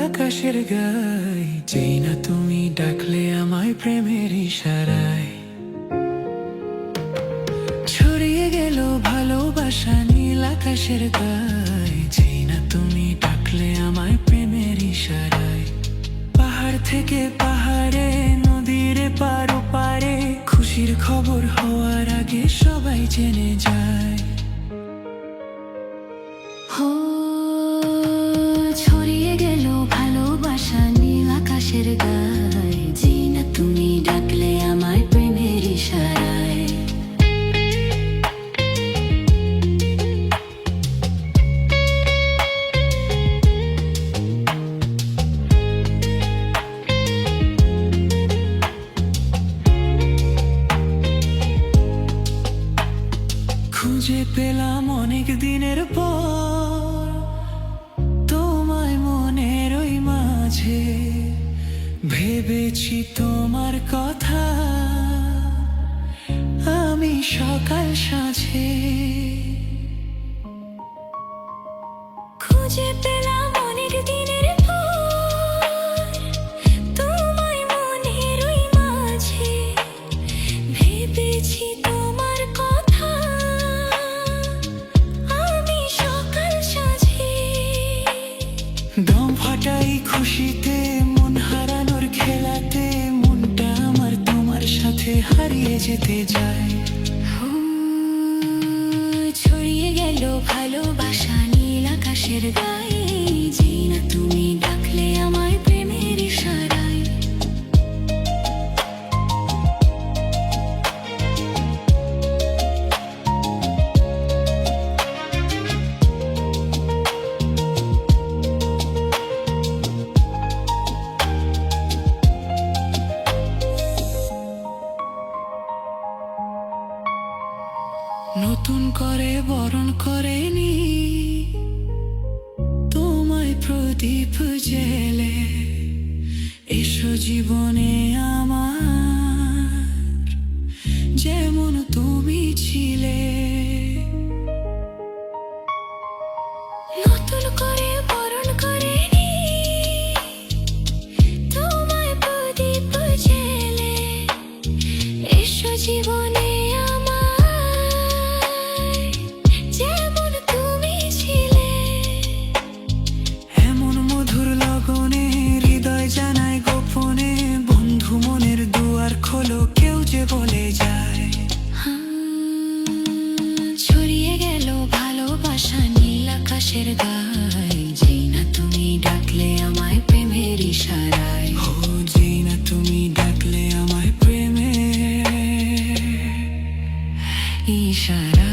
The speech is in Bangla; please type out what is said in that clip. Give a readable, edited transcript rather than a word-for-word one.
আকাশের গায়ে, যেই না তুমি ডাকলে আমায় প্রেমের ইশারায়। ছড়িয়ে গেল ভালোবাসা নীল আকাশের গায়ে, যেই না তুমি ডাকলে আমায় প্রেমের ইশারায়। পাহাড় থেকে পাহাড়ে, নদীর পার ওপারে, খুশির খবর হওয়ার আগে সবাই জেনে যায়। হো, ছড়িয়ে গেল ভালোবাসা নীল আকাশের গায়ে, যেই না তুমি ডাকলে আমায় প্রেমের ইশারায়। খুঁজে পেলাম অনেক দিনের পর তোমায় মনের ওই মাঝে, ভেবেছি তোমার কথা আমি সকাল সাঁঝে। খুঁজে পেলাম অনেক দিনের পর তোমায় মনের ওই মাঝে, ভেবেছি তোমার কথা আমি সকাল সাঁঝে। দম ফাটাই খুশিতে, মন হারানোর খেলাতে, মনটা আমার তোমার সাথে হারিয়ে যেতে যায়। হো, ছড়িয়ে গেল ভালোবাসা নীল আকাশের গায়ে, যেই না তুমি ডাকলে আমায় প্রেমের ইশারায়। নতুন করে বরণ করেনি তোমায় প্রদীপ জেলে, এসো জীবনে আমার যেমন তুমি ছিলে। নতুন করে বরণ করে নি তোমায় প্রদীপ জেলে, এসো জীবনে আমায় যেমন তুমি ছিলে। এমন মধুর লগনে হৃদয় জানায় গোপনে, বন্ধু মনের দুয়ার খোলো, কেউ যে বলে যায়। ছড়িয়ে গেল ভালোবাসা নীল আকাশের গায়ে, যেই না তুমি ডাকলে আমায় প্রেমের ইশারায়। ও, যেই না তুমি ডাকলে আমায় প্রেমের ইশারা।